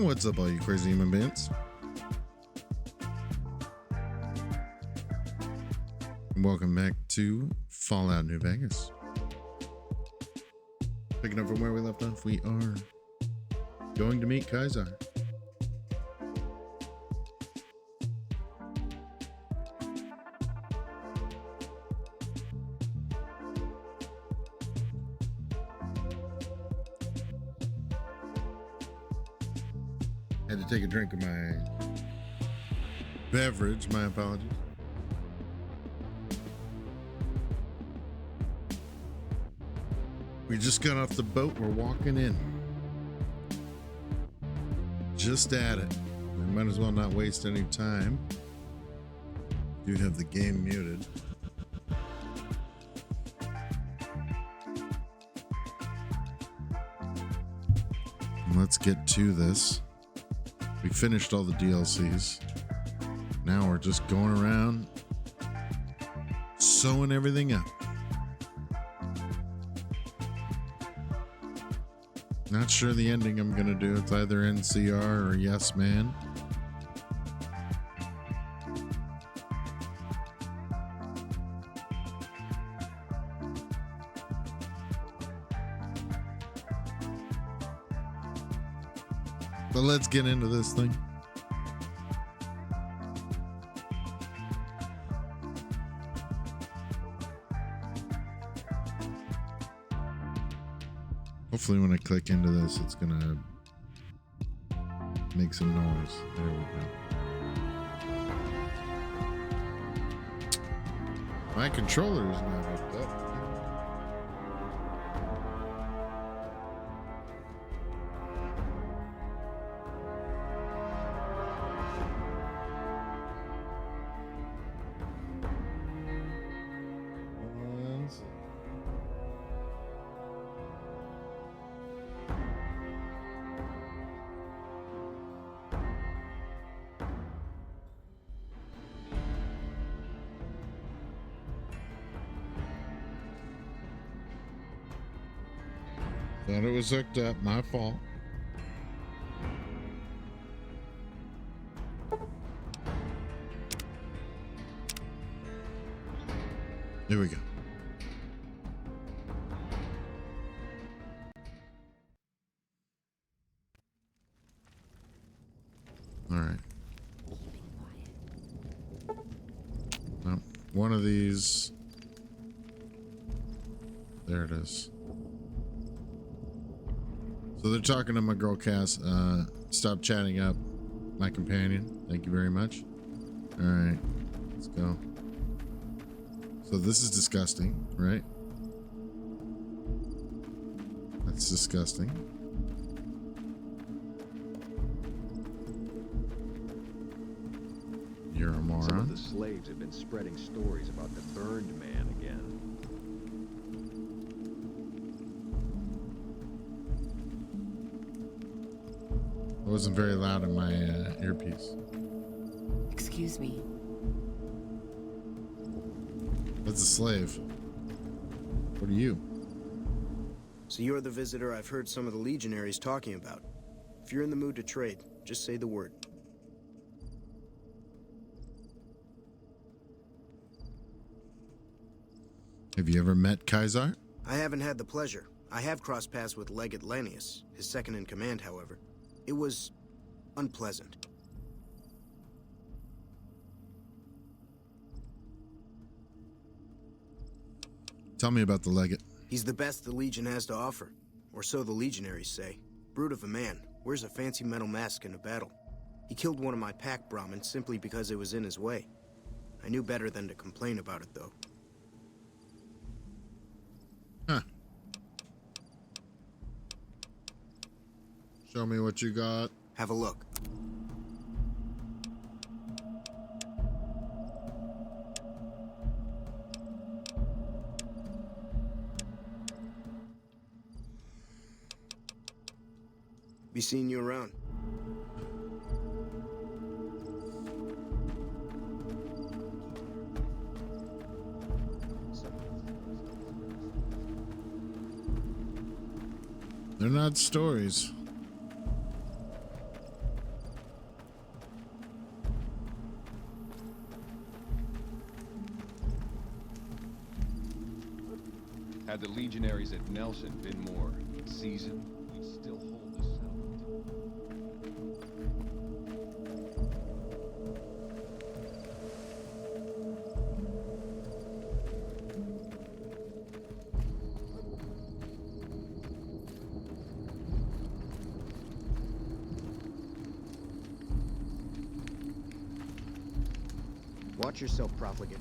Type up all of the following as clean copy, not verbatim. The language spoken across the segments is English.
What's up, all you crazy human beings? Welcome back to Fallout New Vegas. Picking up from where we left off, we are going to meet Kaiser. Had to take a drink of my beverage, my apologies. We just got off the boat, we're walking in. Just at it. We might as well not waste any time. Do have the game muted. Let's get to this. We finished all the DLCs. Now we're just going around sewing everything up. Not sure the ending I'm gonna do. It's either NCR or Yes Man. But let's get into this thing. Hopefully when I click into this, it's gonna make some noise. There we go. My controller is not hooked up. Thought it was hooked up, my fault. Here we go. All right. Well, one of these. There it is. So they're talking to my girl Cass. Stop chatting up my companion. Thank you very much. All right, let's go. So this is disgusting, right? That's disgusting. You're a moron. Some of the slaves have been spreading stories about the burned man again. It wasn't very loud in my earpiece. Excuse me. That's a slave. What are you? So you're the visitor I've heard some of the legionaries talking about. If you're in the mood to trade, just say the word. Have you ever met Kaiser? I haven't had the pleasure. I have crossed paths with Legate Lanius, his second in command, however. It was unpleasant. Tell me about the Legate. He's the best the Legion has to offer, or so the legionaries say. Brute of a man, wears a fancy metal mask in a battle. He killed one of my pack Brahmins simply because it was in his way. I knew better than to complain about it, though. Huh. Show me what you got. Have a look. Be seeing you around. They're not stories. Had the legionaries at Nelson been more seasoned, we'd still hold the settlement. Watch yourself, profligate.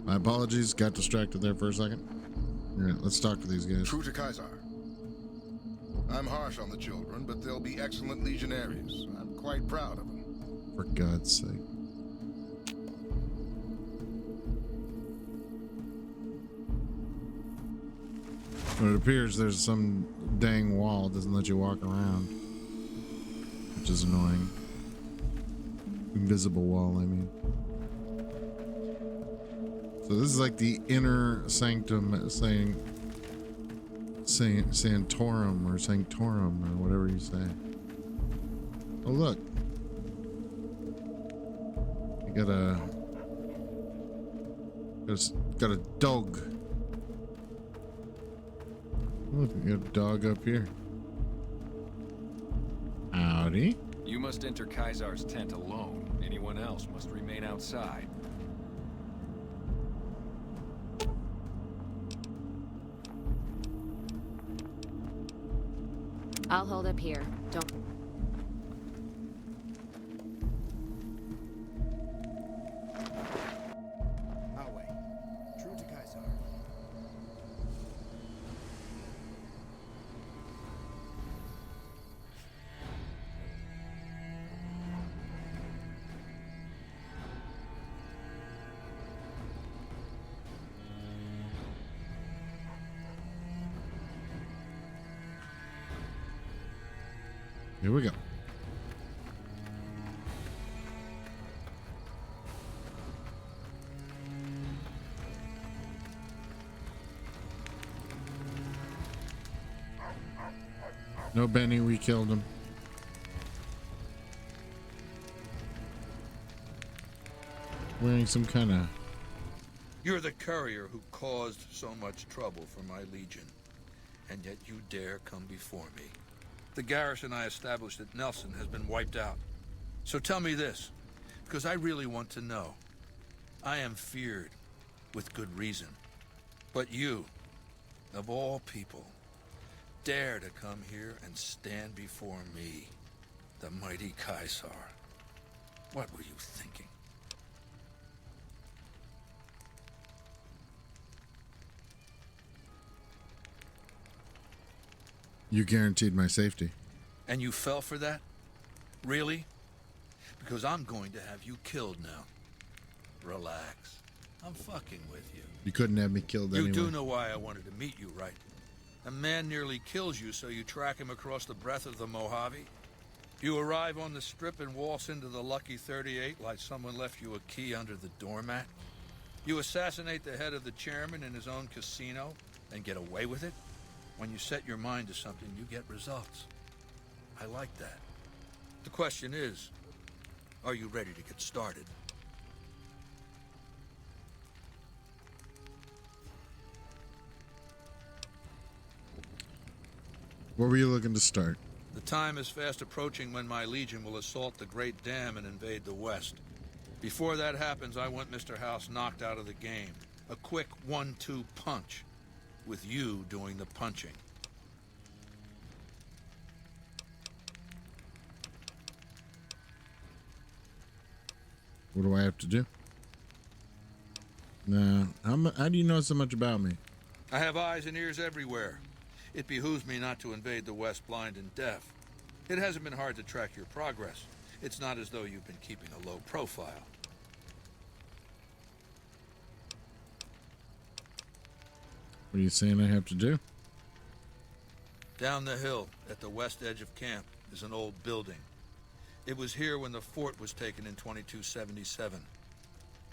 My apologies, got distracted there for a second. All right, let's talk to these guys. True to Caesar. I'm harsh on the children, but they'll be excellent legionaries. I'm quite proud of them. For God's sake. Well, it appears there's some dang wall that doesn't let you walk around, which is annoying. Invisible wall, I mean. So this is like the inner sanctum, Santorum or Sanctorum or whatever you say. Oh look, you got a dog. Look, you got a dog up here. Howdy. You must enter Caesar's tent alone. Anyone else must remain outside. I'll hold up here. Don't... Our way. True to Caesar. Here we go. No, Benny, we killed him. Wearing some kind of... You're the courier who caused so much trouble for my legion, and yet you dare come before me. The garrison I established at Nelson has been wiped out. So tell me this, because I really want to know. I am feared, with good reason. But you, of all people, dare to come here and stand before me, the mighty Caesar. What were you thinking? You guaranteed my safety. And you fell for that? Really? Because I'm going to have you killed now. Relax. I'm fucking with you. You couldn't have me killed anyway. You do know why I wanted to meet you, right? A man nearly kills you, so you track him across the breadth of the Mojave. You arrive on the strip and waltz into the Lucky 38 like someone left you a key under the doormat. You assassinate the head of the chairman in his own casino and get away with it. When you set your mind to something, you get results. I like that. The question is, are you ready to get started? What were you looking to start? The time is fast approaching when my Legion will assault the Great Dam and invade the West. Before that happens, I want Mr. House knocked out of the game. A quick 1-2 punch, with you doing the punching. What do I have to do? No. How do you know so much about me? I have eyes and ears everywhere. It behooves me not to invade the West blind and deaf. It hasn't been hard to track your progress. It's not as though you've been keeping a low profile. What are you saying I have to do? Down the hill, at the west edge of camp, is an old building. It was here when the fort was taken in 2277.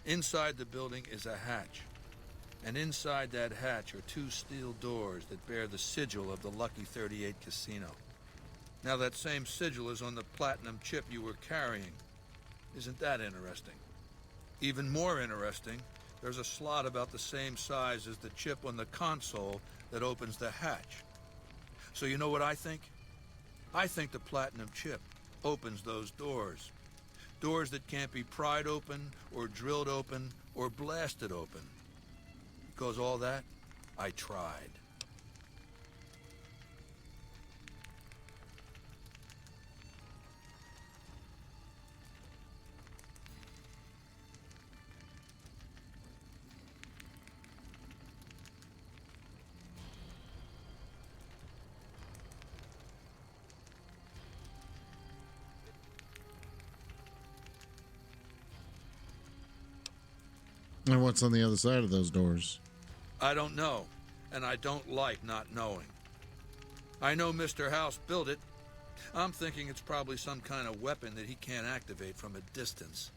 Inside the building is a hatch. And inside that hatch are 2 steel doors that bear the sigil of the Lucky 38 casino. Now that same sigil is on the platinum chip you were carrying. Isn't that interesting? Even more interesting, there's a slot about the same size as the chip on the console that opens the hatch. So you know what I think? I think the platinum chip opens those doors. Doors that can't be pried open, or drilled open, or blasted open. Because all that, I tried. And what's on the other side of those doors? I don't know, and I don't like not knowing. I know Mr. House built it. I'm thinking it's probably some kind of weapon that he can't activate from a distance.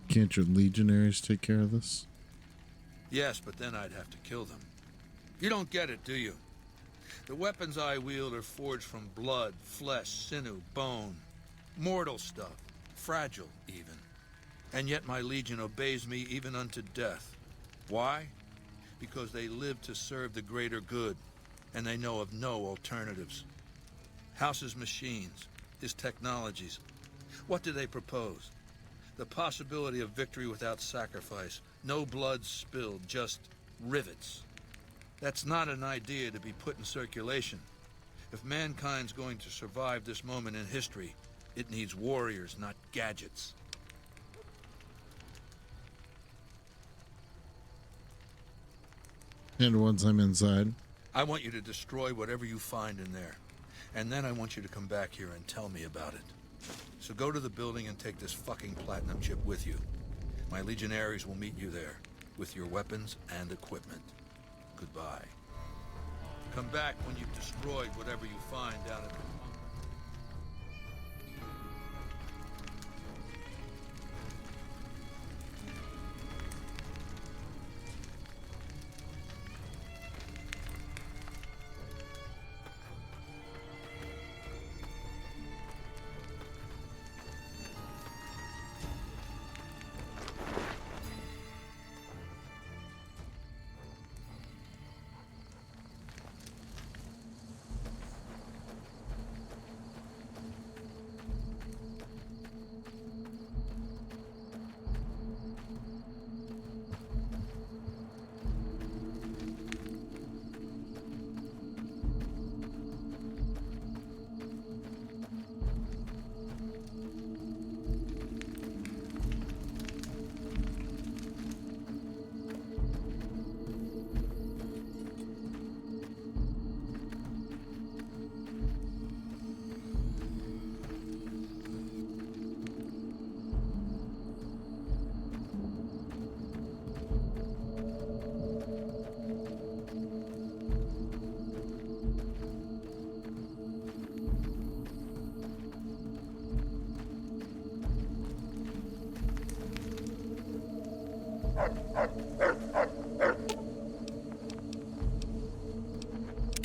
Can't your legionaries take care of this? Yes, but then I'd have to kill them. You don't get it, do you? The weapons I wield are forged from blood, flesh, sinew, bone. Mortal stuff. Fragile, even. And yet my Legion obeys me even unto death. Why? Because they live to serve the greater good, and they know of no alternatives. House's machines, his technologies. What do they propose? The possibility of victory without sacrifice. No blood spilled, just rivets. That's not an idea to be put in circulation. If mankind's going to survive this moment in history, it needs warriors, not gadgets. And once I'm inside? I want you to destroy whatever you find in there. And then I want you to come back here and tell me about it. So go to the building and take this fucking platinum chip with you. My legionaries will meet you there, with your weapons and equipment. Goodbye. Come back when you've destroyed whatever you find down at the...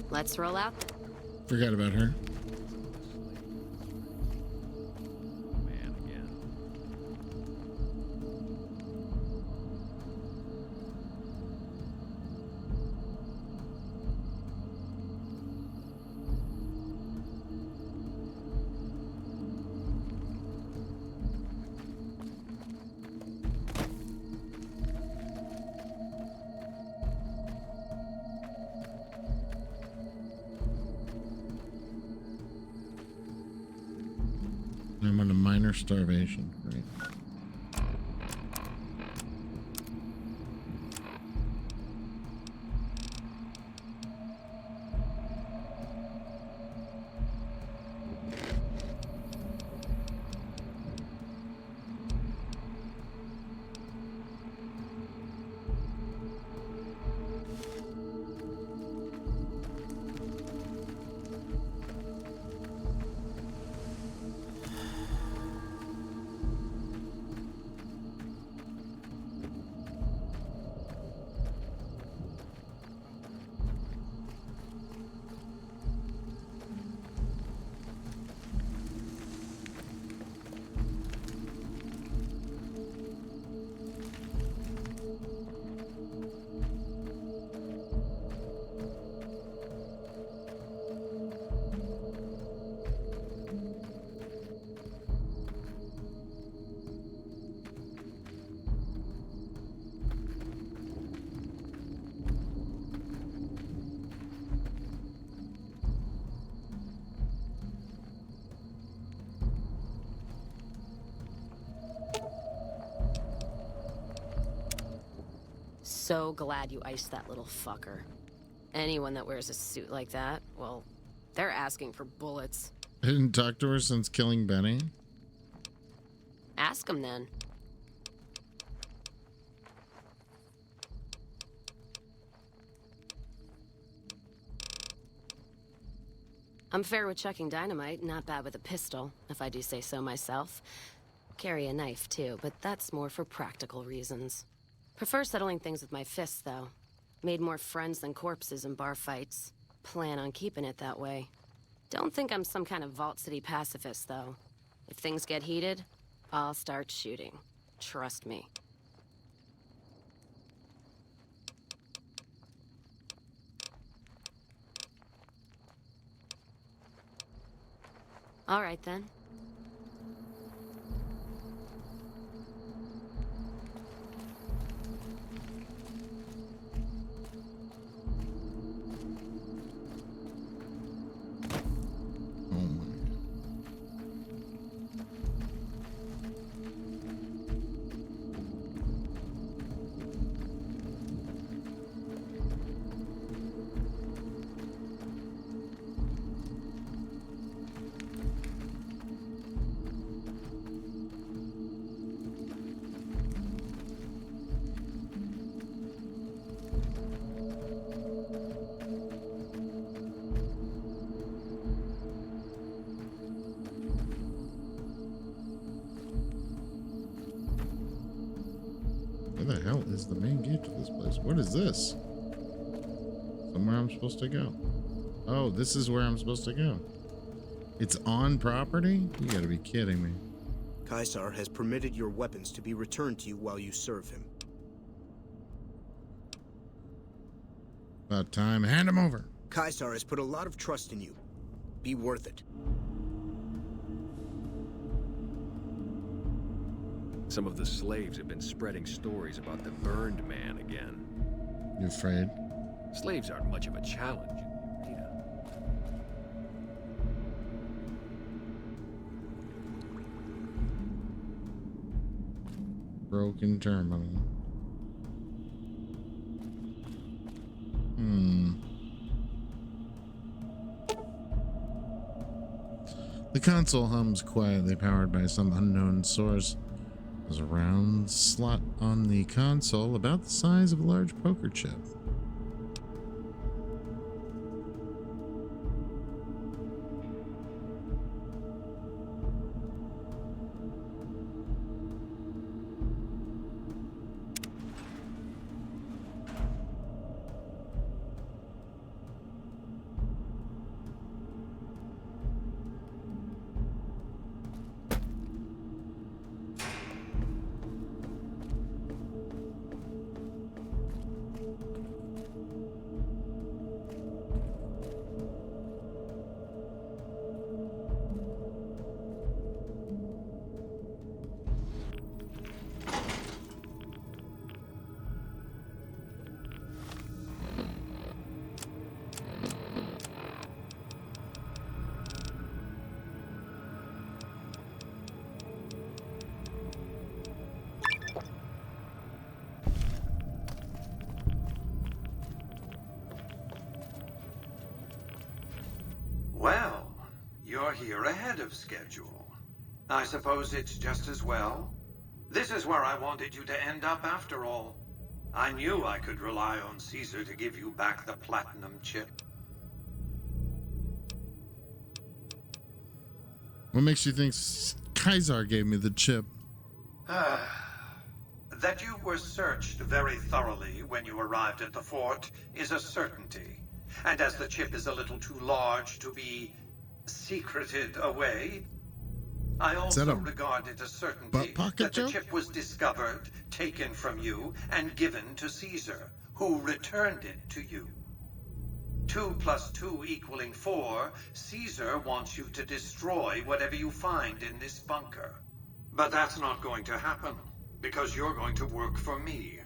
Let's roll out. Forgot about her. Man again. I'm on a minor starvation. Great. So glad you iced that little fucker. Anyone that wears a suit like that, well, they're asking for bullets. I didn't talk to her since killing Benny. Ask him then. I'm fair with checking dynamite, not bad with a pistol, if I do say so myself. Carry a knife too, but that's more for practical reasons. Prefer settling things with my fists, though. Made more friends than corpses in bar fights. Plan on keeping it that way. Don't think I'm some kind of Vault City pacifist, though. If things get heated, I'll start shooting. Trust me. All right, then. Where the hell is the main gate to this place? What is this? Somewhere I'm supposed to go. Oh, this is where I'm supposed to go. It's on property? You gotta be kidding me. Caesar has permitted your weapons to be returned to you while you serve him. About time. Hand him over. Caesar has put a lot of trust in you. Be worth it. Some of the slaves have been spreading stories about the burned man again. You afraid? Slaves aren't much of a challenge in the arena. Broken terminal. The console hums quietly, powered by some unknown source. There's a round slot on the console about the size of a large poker chip. here ahead of schedule. I suppose it's just as well. This is where I wanted you to end up after all. I knew I could rely on Caesar to give you back the platinum chip. What makes you think Kaiser gave me the chip? That you were searched very thoroughly when you arrived at the fort is a certainty. And as the chip is a little too large to be secreted away, I also regard it a certainty that the chip was discovered, taken from you, and given to Caesar, who returned it to you. 2 + 2 = 4, Caesar wants you to destroy whatever you find in this bunker. But that's not going to happen, because you're going to work for me.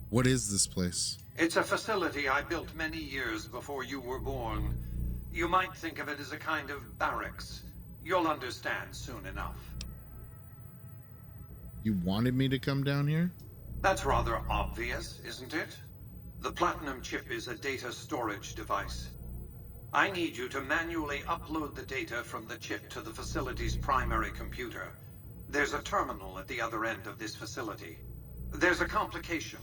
What is this place? It's a facility I built many years before you were born. You might think of it as a kind of barracks. You'll understand soon enough. You wanted me to come down here? That's rather obvious, isn't it? The Platinum chip is a data storage device. I need you to manually upload the data from the chip to the facility's primary computer. There's a terminal at the other end of this facility. There's a complication.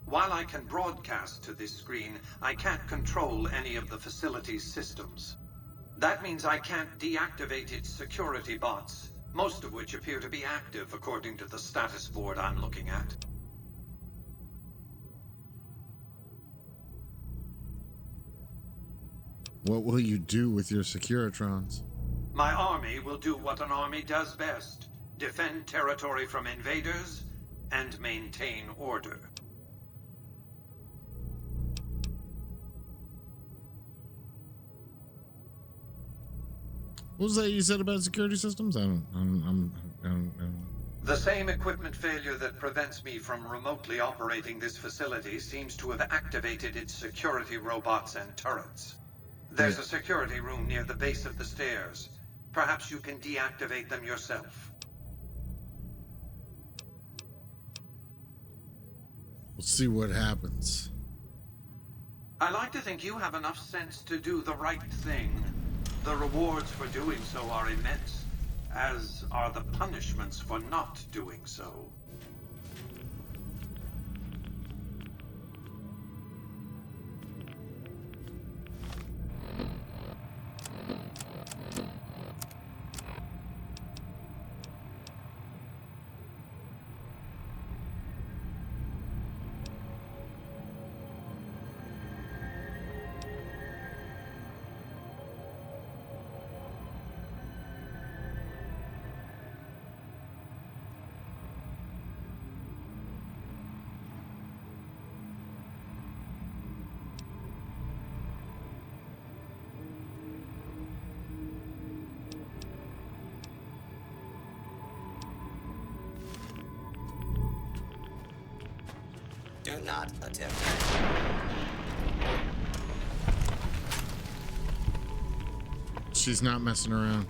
While I can broadcast to this screen, I can't control any of the facility's systems. That means I can't deactivate its security bots, most of which appear to be active according to the status board I'm looking at. What will you do with your Securitrons? My army will do what an army does best: defend territory from invaders and maintain order. What was that you said about security systems? I don't. The same equipment failure that prevents me from remotely operating this facility seems to have activated its security robots and turrets. There's a security room near the base of the stairs. Perhaps you can deactivate them yourself. We'll see what happens. I like to think you have enough sense to do the right thing. The rewards for doing so are immense, as are the punishments for not doing so. Do not attempt. She's not messing around.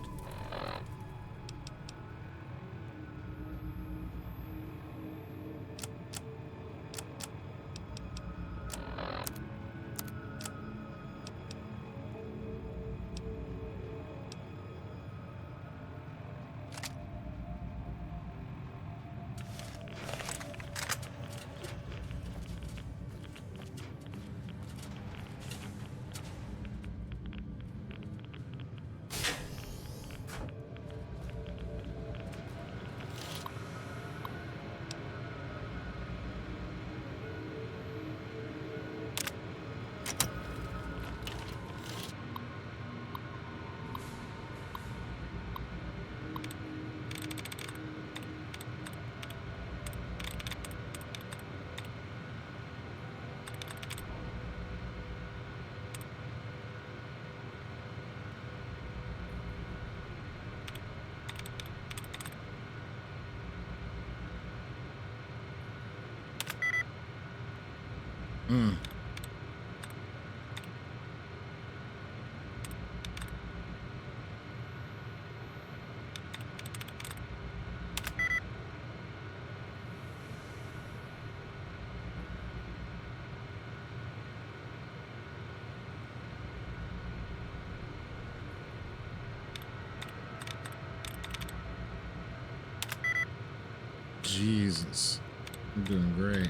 Jesus. I'm doing great.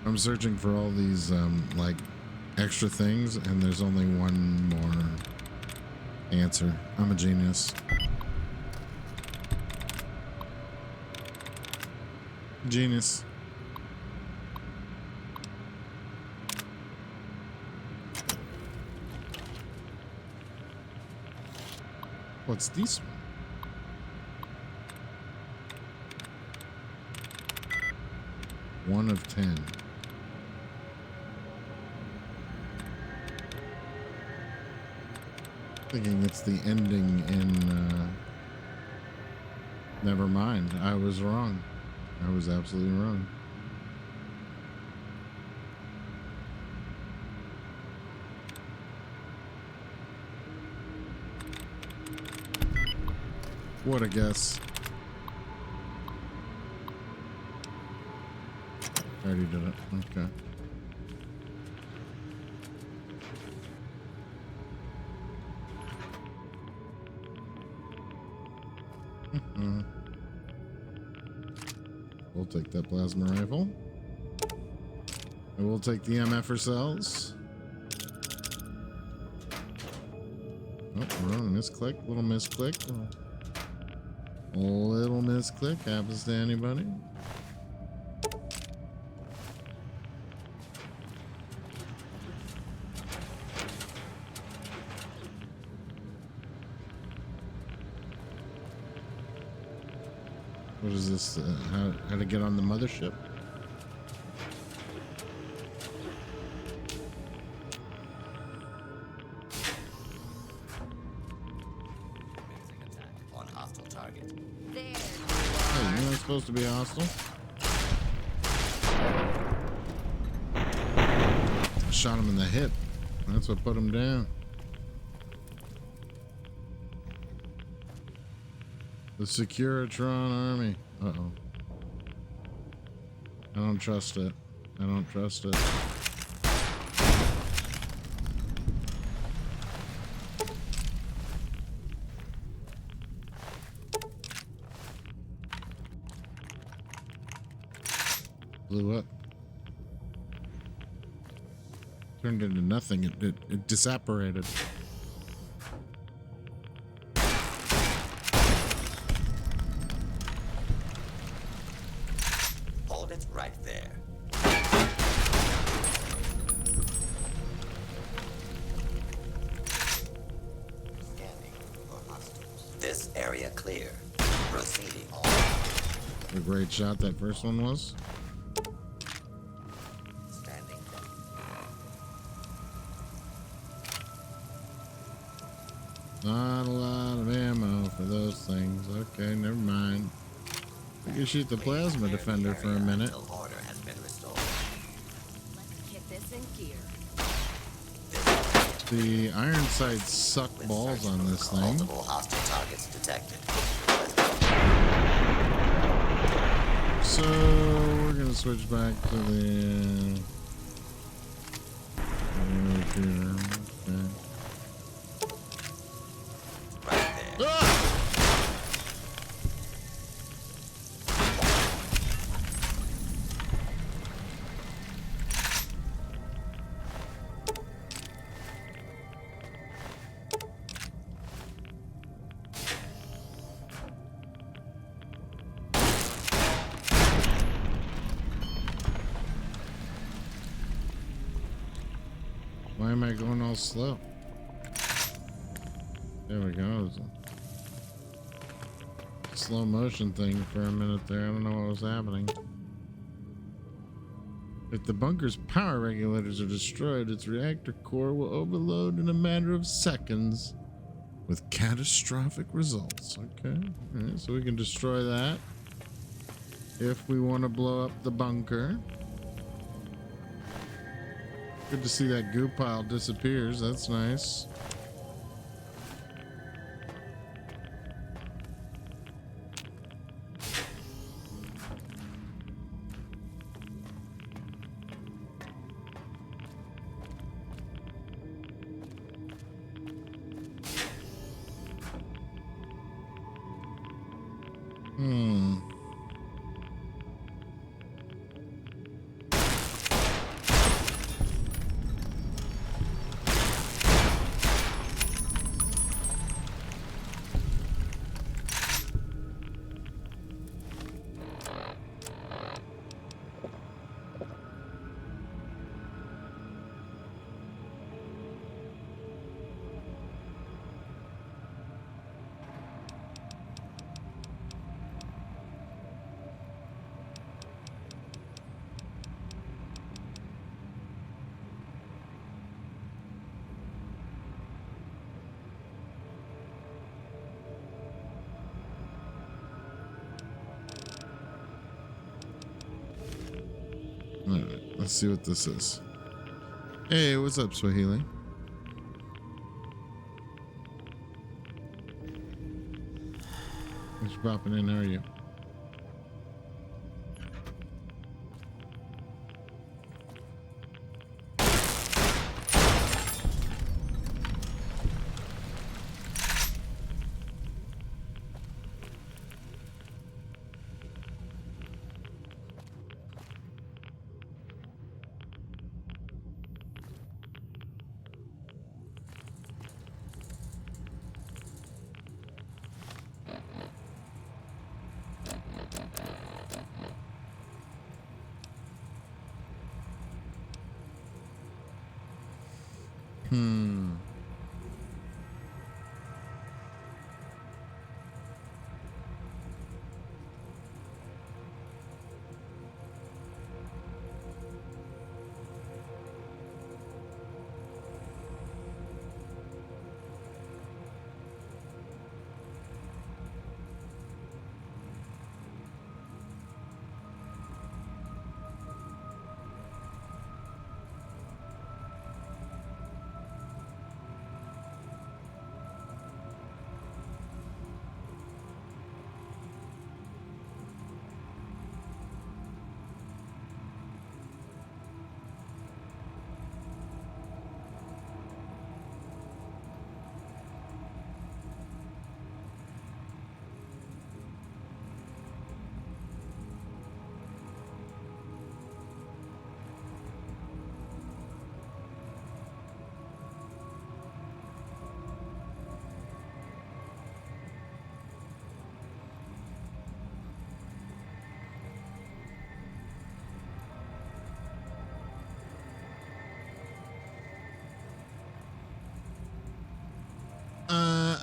I'm searching for all these like extra things, and there's only one more answer. I'm a genius. Genius. What's this one? One of 10. Thinking it's the ending in never mind. I was wrong. I was absolutely wrong. What a guess. I already did it. Okay. We'll take that plasma rifle. And we'll take the MFR cells. Oh, we're on a misclick. Little misclick. Little misclick. Happens to anybody. What is this? How to get on the mothership? On hostile target. There. Hey, you're not supposed to be hostile. I shot him in the hip. That's what put him down. The Securitron army. Uh-oh. I don't trust it. I don't trust it. Blew up. Turned into nothing. It disapparated. Hold it right there. Scanning for hostiles. This area clear. Proceeding on. A great shot that first one was. Standing. Not a lot of ammo for those things. Okay, never mind. We can shoot the plasma defender for a minute. Until order has been restored. Let's get this in gear. The iron sights suck balls on this thing. Multiple hostile targets detected. So we're gonna switch back to the computer. Okay. Right there. Ah! Why am I going all slow? There we go. Slow motion thing for a minute there. I don't know what was happening. If the bunker's power regulators are destroyed, its reactor core will overload in a matter of seconds with catastrophic results. Okay. All right, so we can destroy that if we want to blow up the bunker. Good to see that goo pile disappears. That's nice. Alright, let's see what this is. Hey, what's up, Swahili? Thanks for popping in. How are you?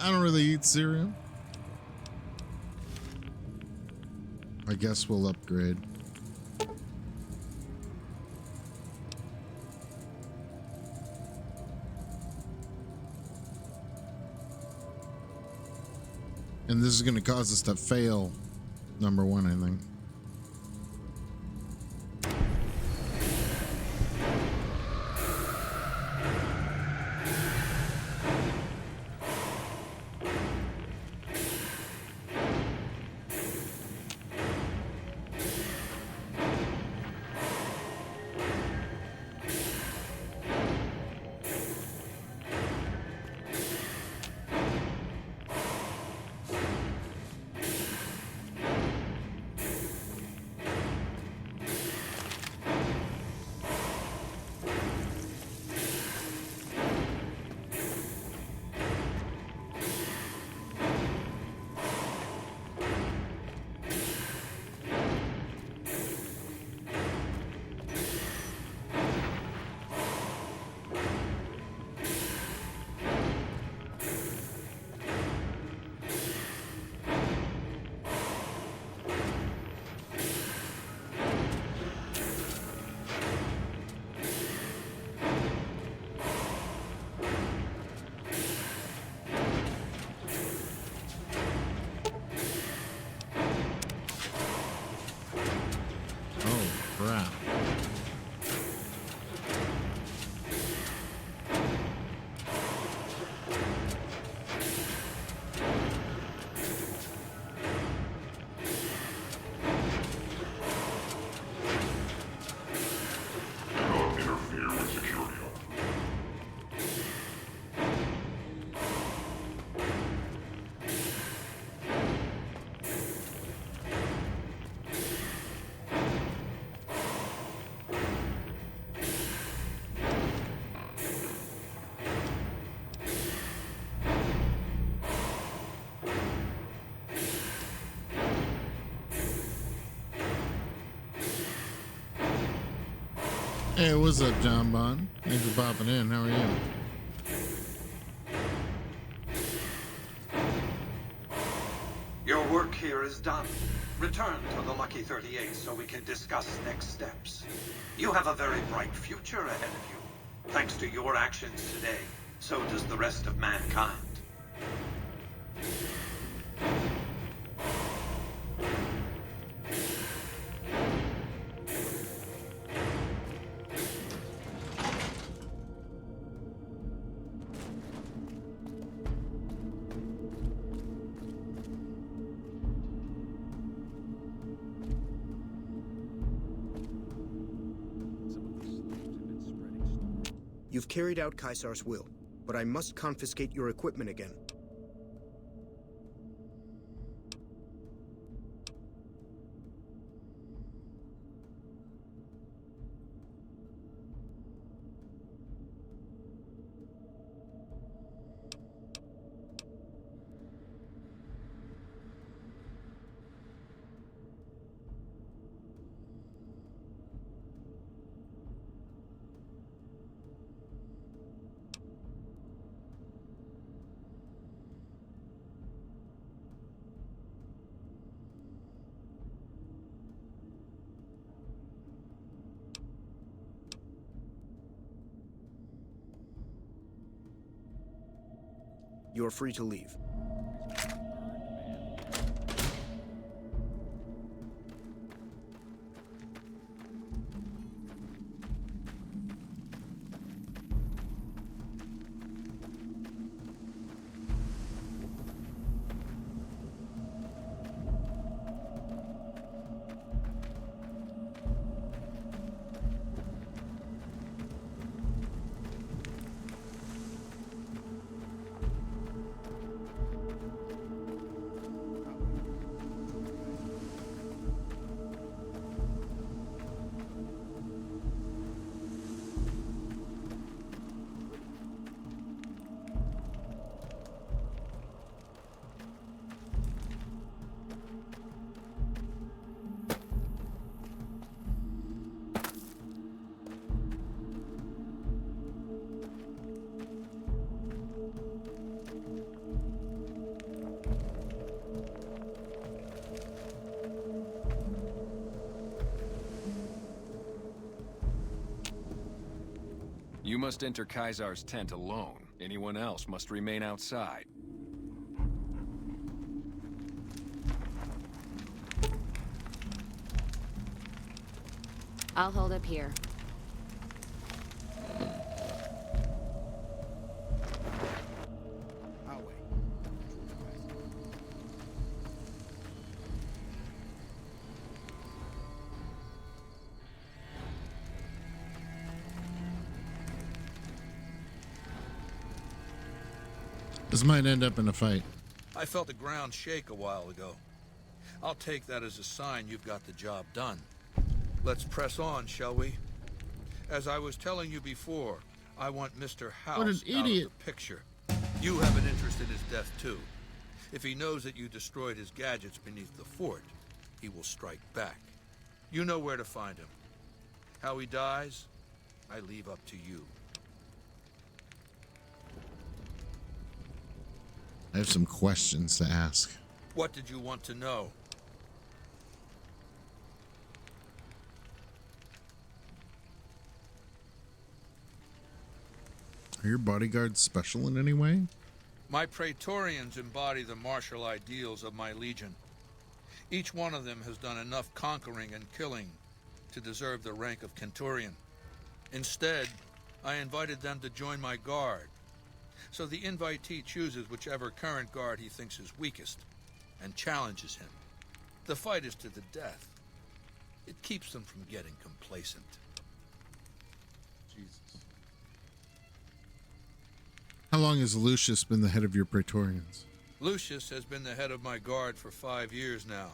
I don't really eat cereal. I guess we'll upgrade. And this is going to cause us to fail number one, I think. here with security on. Hey, what's up, John Bond? Thanks for popping in. How are you? Your work here is done. Return to the Lucky 38 so we can discuss next steps. You have a very bright future ahead of you. Thanks to your actions today, so does the rest of mankind. You've carried out Caesar's will, but I must confiscate your equipment again. You are free to leave. You must enter Caesar's tent alone. Anyone else must remain outside. I'll hold up here. I'll wait. This might end up in a fight. I felt the ground shake a while ago. I'll take that as a sign you've got the job done. Let's press on, shall we? As I was telling you before, I want Mr. House What an out of idiot. the picture. You have an interest in his death, too. If he knows that you destroyed his gadgets beneath the fort, he will strike back. You know where to find him. How he dies, I leave up to you. I have some questions to ask. What did you want to know? Are your bodyguards special in any way? My Praetorians embody the martial ideals of my legion. Each one of them has done enough conquering and killing to deserve the rank of Centurion. Instead, I invited them to join my guard. So the invitee chooses whichever current guard he thinks is weakest and challenges him. The fight is to the death. It keeps them from getting complacent. Jesus. How long has Lucius been the head of your Praetorians? Lucius has been the head of my guard for 5 years now.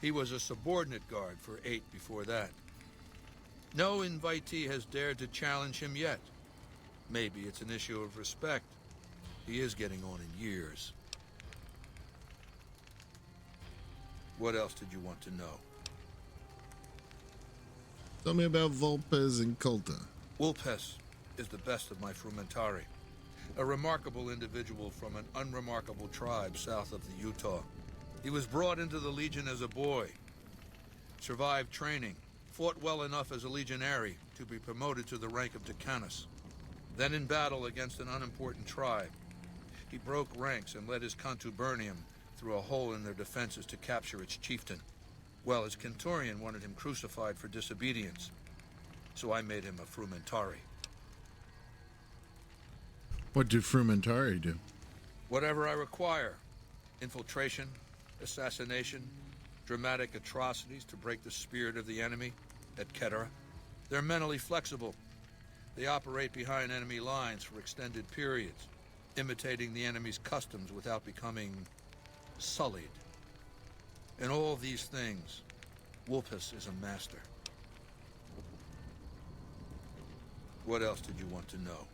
He was a subordinate guard for 8 before that. No invitee has dared to challenge him yet. Maybe it's an issue of respect. He is getting on in years. What else did you want to know? Tell me about Vulpes and Colta. Vulpes is the best of my frumentari. A remarkable individual from an unremarkable tribe south of the Utah. He was brought into the Legion as a boy, survived training, fought well enough as a legionary to be promoted to the rank of Decanus. Then in battle against an unimportant tribe, he broke ranks and led his contubernium through a hole in their defenses to capture its chieftain. Well, his Centurion wanted him crucified for disobedience, so I made him a frumentari. What do Frumentari do? Whatever I require. Infiltration, assassination, dramatic atrocities to break the spirit of the enemy, etc. They're mentally flexible. They operate behind enemy lines for extended periods, imitating the enemy's customs without becoming sullied. In all these things, Vulpes is a master. What else did you want to know?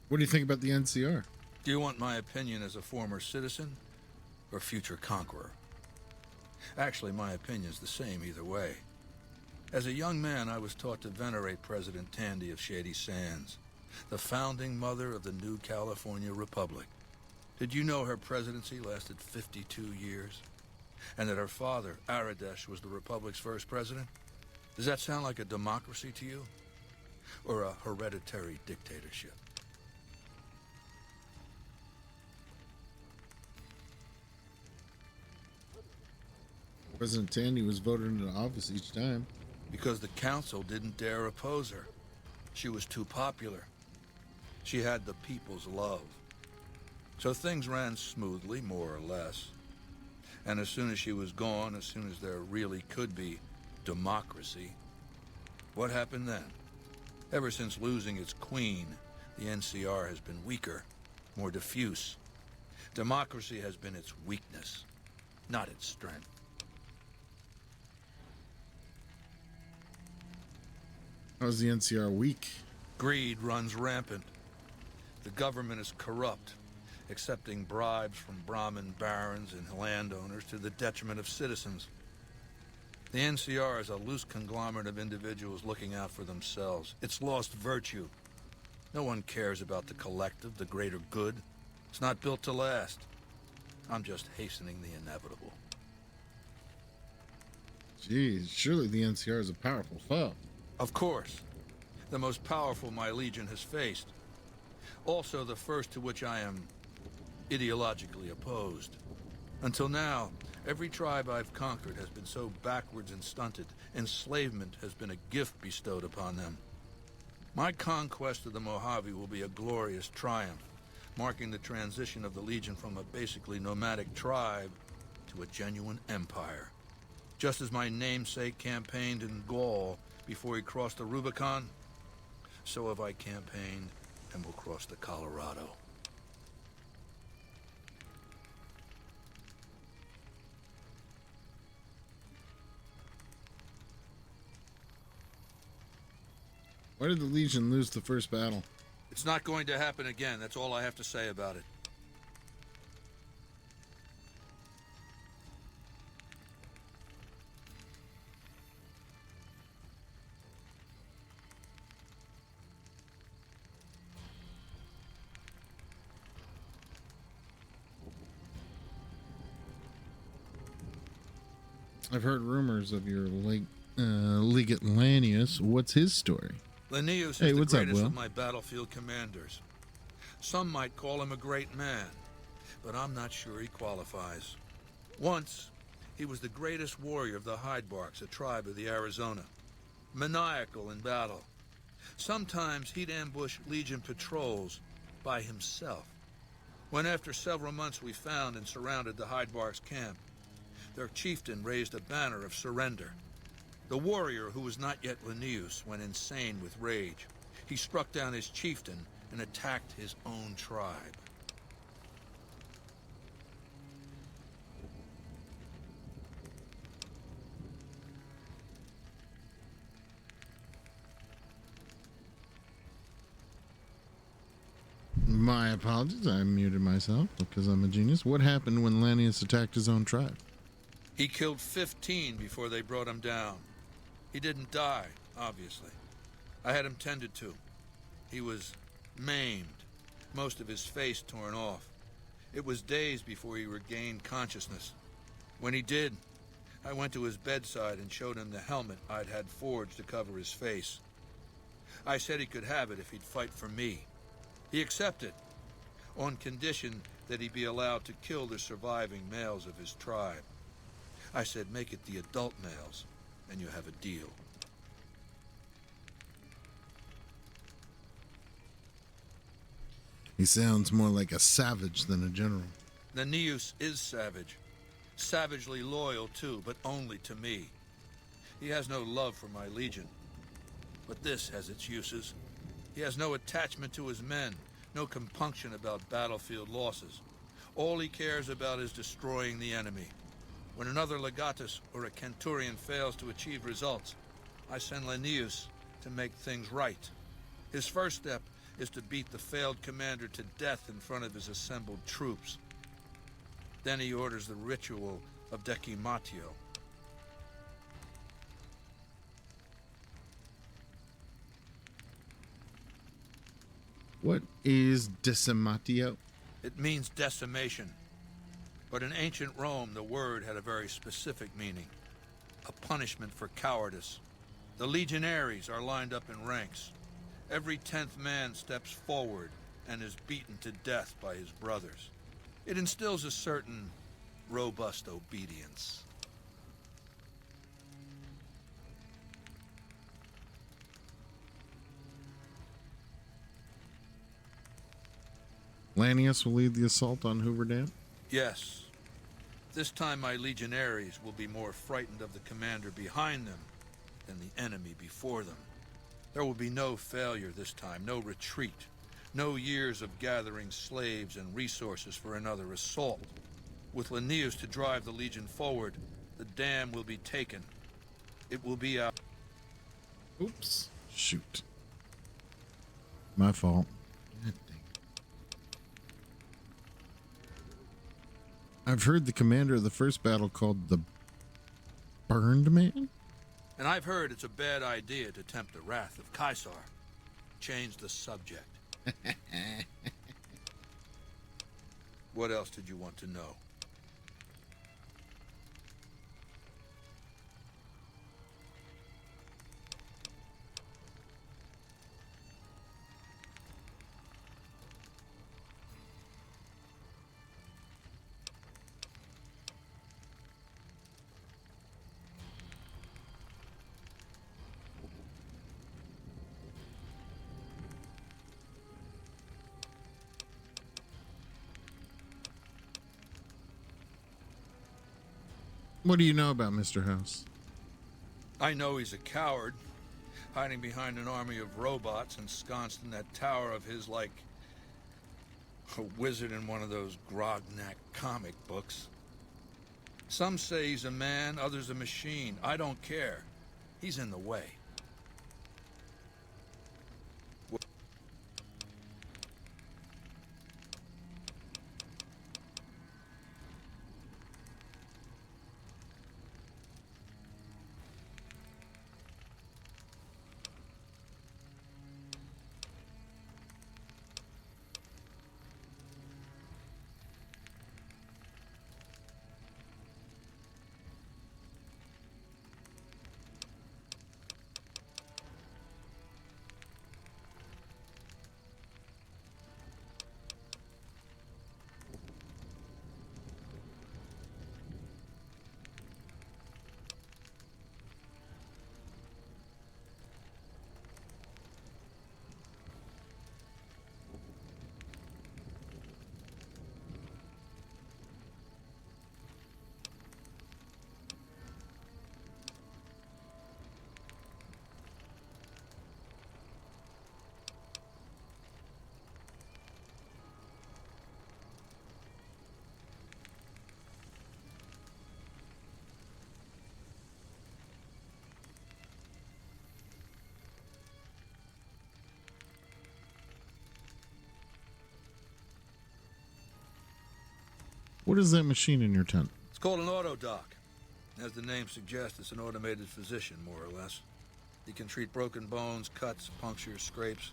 What do you think about the NCR? Do you want my opinion as a former citizen or future conqueror? Actually, my opinion's the same either way. As a young man, I was taught to venerate President Tandy of Shady Sands, the founding mother of the new California Republic. Did you know her presidency lasted 52 years? And that her father, Aradesh, was the Republic's first president? Does that sound like a democracy to you? Or a hereditary dictatorship? President Tandy was voted into office each time. Because the council didn't dare oppose her. She was too popular. She had the people's love. So things ran smoothly, more or less. And as soon as she was gone, as soon as there really could be democracy, what happened then? Ever since losing its queen, the NCR has been weaker, more diffuse. Democracy has been its weakness, not its strength. How's the NCR weak? Greed runs rampant. The government is corrupt, accepting bribes from Brahmin barons and landowners to the detriment of citizens. The NCR is a loose conglomerate of individuals looking out for themselves. It's lost virtue. No one cares about the collective, the greater good. It's not built to last. I'm just hastening the inevitable. Geez, surely the NCR is a powerful foe. Of course. The most powerful my legion has faced. Also the first to which I am ideologically opposed. Until now, every tribe I've conquered has been so backwards and stunted, enslavement has been a gift bestowed upon them. My conquest of the Mojave will be a glorious triumph, marking the transition of the Legion from a basically nomadic tribe to a genuine empire. Just as my namesake campaigned in Gaul before he crossed the Rubicon, so have I campaigned and will cross the Colorado. Why did the Legion lose the first battle? It's not going to happen again. That's all I have to say about it. I've heard rumors of your late Legate Lanius. What's his story? Linnaeus Hey, is the what's up, greatest Will? of my battlefield commanders. Some might call him a great man, but I'm not sure he qualifies. Once, he was the greatest warrior of the Hydebarks, a tribe of the Arizona. Maniacal in battle. Sometimes he'd ambush Legion patrols by himself. When after several months we found and surrounded the Hyde-Bark's camp, their chieftain raised a banner of surrender. The warrior, who was not yet Linnaeus, went insane with rage. He struck down his chieftain and attacked his own tribe. My apologies, I muted myself because I'm a genius. What happened when Lanius attacked his own tribe? He killed 15 before they brought him down. He didn't die, obviously. I had him tended to. He was maimed, most of his face torn off. It was days before he regained consciousness. When he did, I went to his bedside and showed him the helmet I'd had forged to cover his face. I said he could have it if he'd fight for me. He accepted, on condition that he be allowed to kill the surviving males of his tribe. I said, make it the adult males, and you have a deal. He sounds more like a savage than a general. Linnaeus is savage. Savagely loyal, too, but only to me. He has no love for my legion. But this has its uses. He has no attachment to his men, no compunction about battlefield losses. All he cares about is destroying the enemy. When another legatus or a centurion fails to achieve results, I send Linnaeus to make things right. His first step is to beat the failed commander to death in front of his assembled troops. Then he orders the ritual of decimatio. What is decimatio? It means decimation. But in ancient Rome, the word had a very specific meaning. A punishment for cowardice. The legionaries are lined up in ranks. Every 10th man steps forward and is beaten to death by his brothers. It instills a certain robust obedience. Lanius will lead the assault on Hoover Dam? Yes. This time my legionaries will be more frightened of the commander behind them than the enemy before them. There will be no failure this time, no retreat, no years of gathering slaves and resources for another assault. With Linnaeus to drive the legion forward, the dam will be taken. It will be our... Oops. Shoot. My fault. I've heard the commander of the first battle called the Burned Man? And I've heard it's a bad idea to tempt the wrath of Caesar. Change the subject. What else did you want to know? What do you know about Mr. House? I know he's a coward, hiding behind an army of robots ensconced in that tower of his like a wizard in one of those Grognak comic books. Some say he's a man, others a machine. I don't care. He's in the way. What is that machine in your tent? It's called an auto doc. As the name suggests, it's an automated physician, more or less. He can treat broken bones, cuts, punctures, scrapes.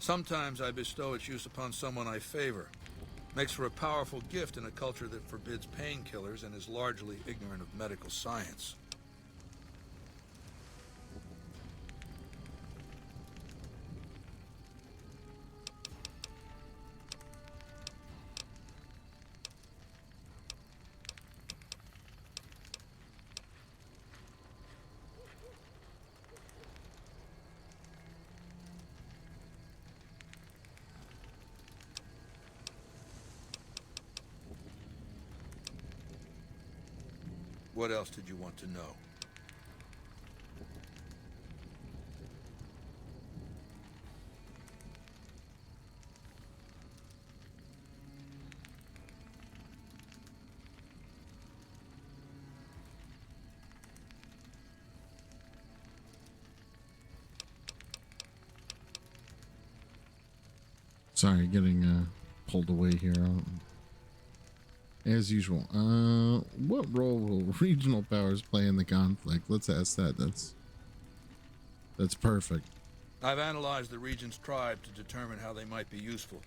Sometimes I bestow its use upon someone I favor. Makes for a powerful gift in a culture that forbids painkillers and is largely ignorant of medical science. What else did you want to know? Sorry, getting pulled away here. As usual. What role will regional powers play in the conflict? Let's ask that. That's perfect. I've analyzed the region's tribe to determine how they might be useful.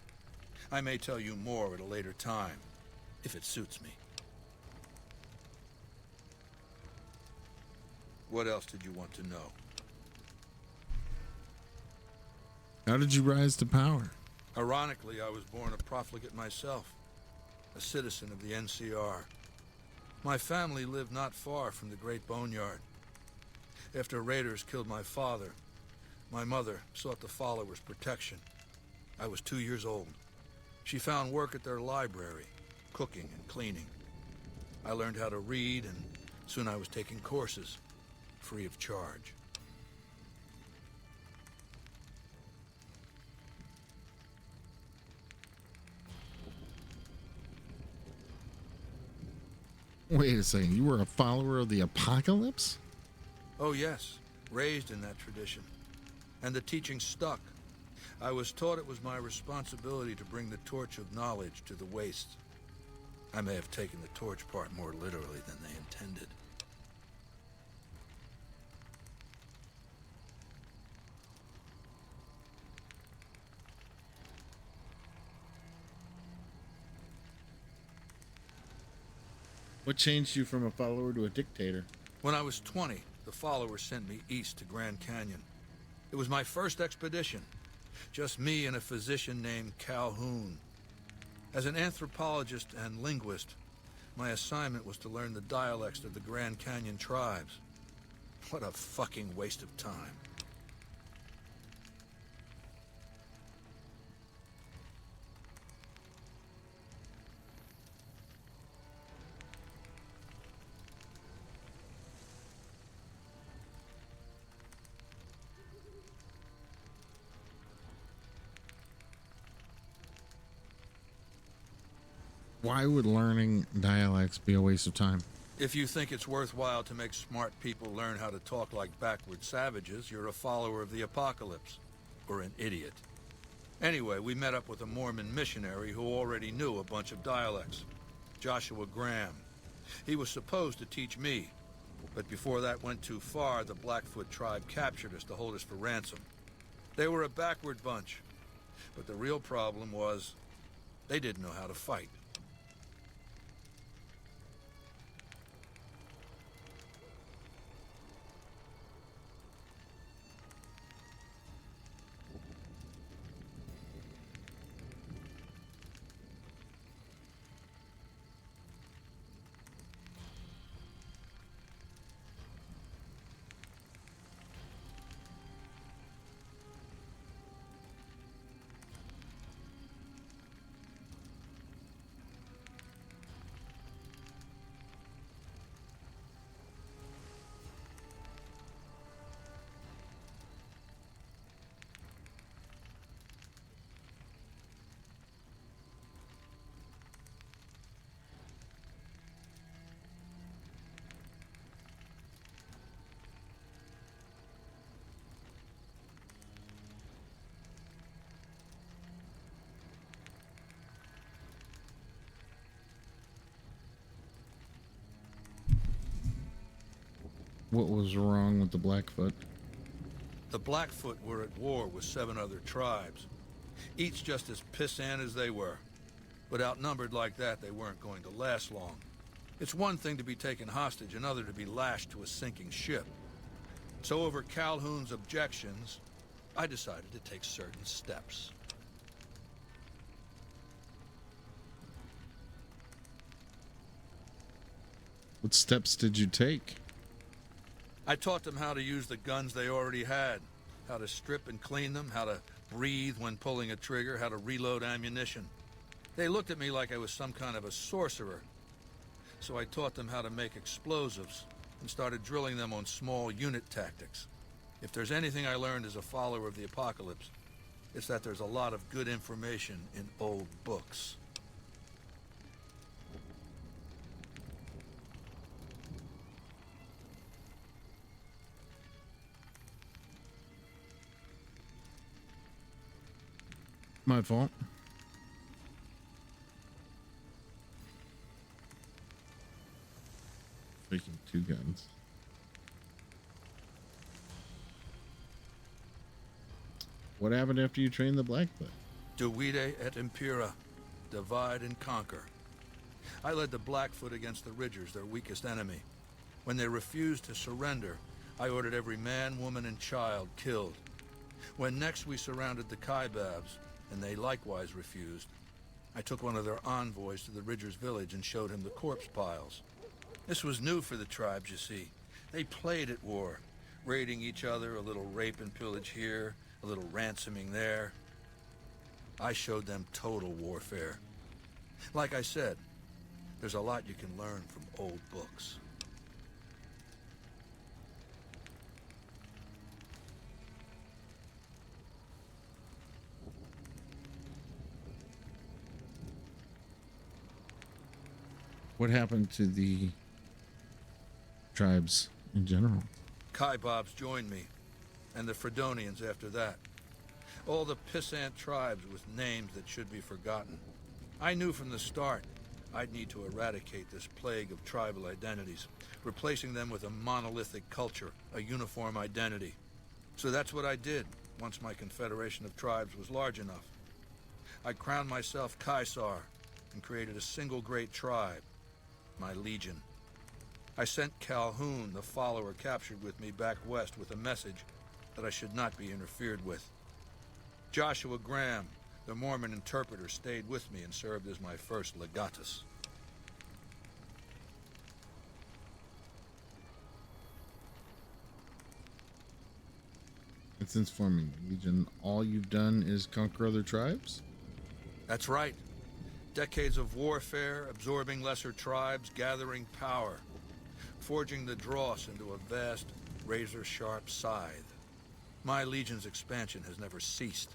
I may tell you more at a later time, if it suits me. What else did you want to know? How did you rise to power? Ironically, I was born a profligate myself, a citizen of the NCR. My family lived not far from the Great Boneyard. After raiders killed my father, my mother sought the followers' protection. I was 2 years old. She found work at their library, cooking and cleaning. I learned how to read, and soon I was taking courses, free of charge. Wait a second, you were a follower of the apocalypse? Oh yes, raised in that tradition. And the teaching stuck. I was taught it was my responsibility to bring the torch of knowledge to the wastes. I may have taken the torch part more literally than they intended. What changed you from a follower to a dictator? When I was 20, the followers sent me east to Grand Canyon. It was my first expedition. Just me and a physician named Calhoun. As an anthropologist and linguist, my assignment was to learn the dialects of the Grand Canyon tribes. What a fucking waste of time. Why would learning dialects be a waste of time? If you think it's worthwhile to make smart people learn how to talk like backward savages, you're a follower of the apocalypse. Or an idiot. Anyway, we met up with a Mormon missionary who already knew a bunch of dialects. Joshua Graham. He was supposed to teach me. But before that went too far, the Blackfoot tribe captured us to hold us for ransom. They were a backward bunch. But the real problem was, they didn't know how to fight. What was wrong with the Blackfoot? The Blackfoot were at war with 7 other tribes, each just as pissant as they were. But outnumbered like that, they weren't going to last long. It's one thing to be taken hostage, another to be lashed to a sinking ship. So over Calhoun's objections, I decided to take certain steps. What steps did you take? I taught them how to use the guns they already had, how to strip and clean them, how to breathe when pulling a trigger, how to reload ammunition. They looked at me like I was some kind of a sorcerer. So I taught them how to make explosives and started drilling them on small unit tactics. If there's anything I learned as a follower of the apocalypse, it's that there's a lot of good information in old books. My fault. Making 2 guns. What happened after you trained the Blackfoot? Divide et impera, divide and conquer. I led the Blackfoot against the Ridgers, their weakest enemy. When they refused to surrender, I ordered every man, woman, and child killed. When next we surrounded the Kaibabs, and they likewise refused, I took one of their envoys to the Ridgers' village and showed him the corpse piles. This was new for the tribes, you see. They played at war, raiding each other, a little rape and pillage here, a little ransoming there. I showed them total warfare. Like I said, there's a lot you can learn from old books. What happened to the tribes in general? Kaibabs joined me, and the Fredonians after that. All the pissant tribes with names that should be forgotten. I knew from the start I'd need to eradicate this plague of tribal identities, replacing them with a monolithic culture, a uniform identity. So that's what I did once my confederation of tribes was large enough. I crowned myself Caesar and created a single great tribe, my legion. I sent Calhoun, the follower captured with me, back west with a message that I should not be interfered with. Joshua Graham, the Mormon interpreter, stayed with me and served as my first legatus. And since forming the Legion, all you've done is conquer other tribes? That's right. Decades of warfare, absorbing lesser tribes, gathering power, forging the dross into a vast, razor-sharp scythe. My Legion's expansion has never ceased.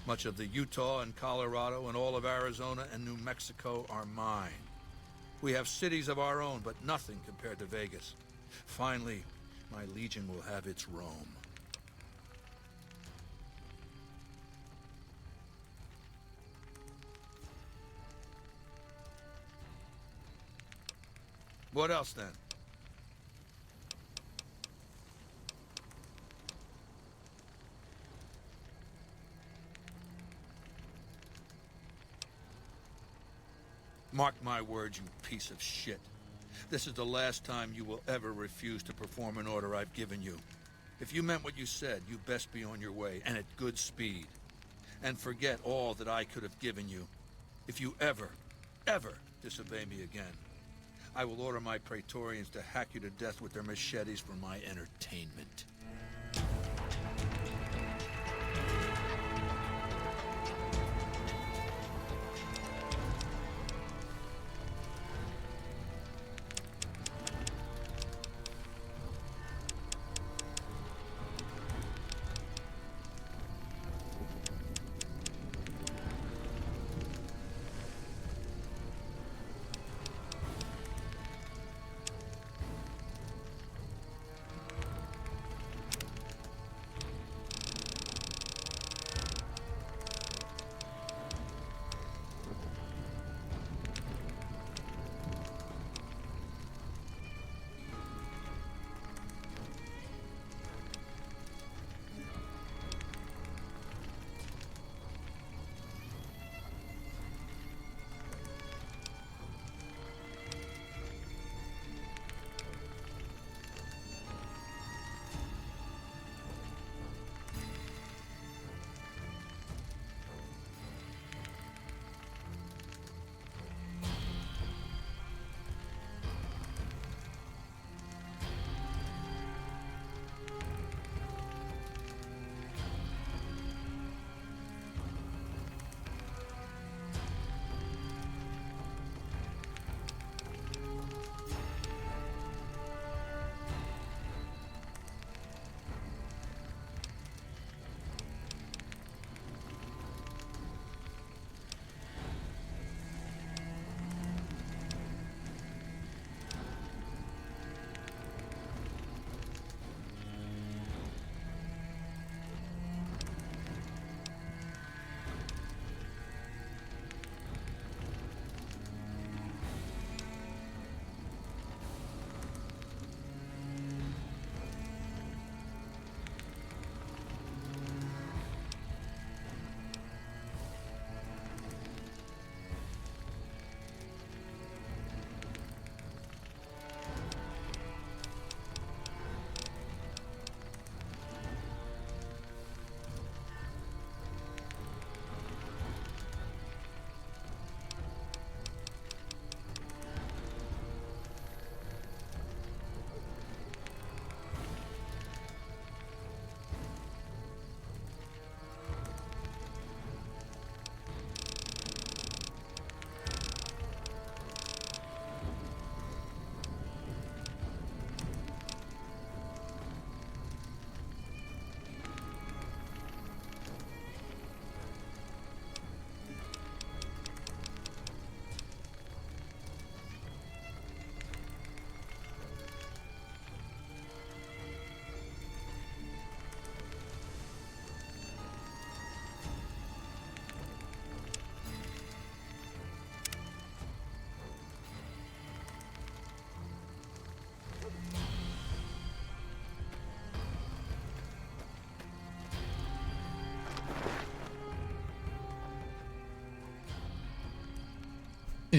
Much of the Utah and Colorado and all of Arizona and New Mexico are mine. We have cities of our own, but nothing compared to Vegas. Finally, my Legion will have its Rome. What else then? Mark my words, you piece of shit. This is the last time you will ever refuse to perform an order I've given you. If you meant what you said, you best be on your way, and at good speed. And forget all that I could have given you. If you ever disobey me again, I will order my Praetorians to hack you to death with their machetes for my entertainment.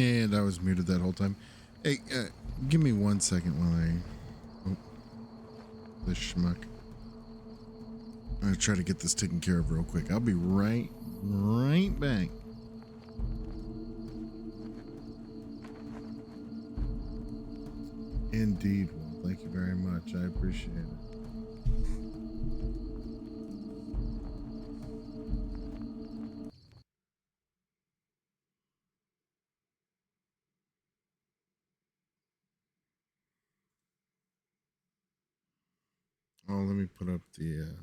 And I was muted that whole time. Hey, give me 1 second while I... Oh, this schmuck. I'm gonna try to get this taken care of real quick. I'll be right back. Indeed, well, thank you very much. I appreciate it. Oh, let me put up the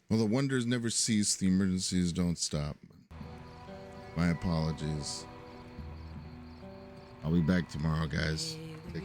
well, the wonders never cease, the emergencies don't stop. My apologies. I'll be back tomorrow, guys. Take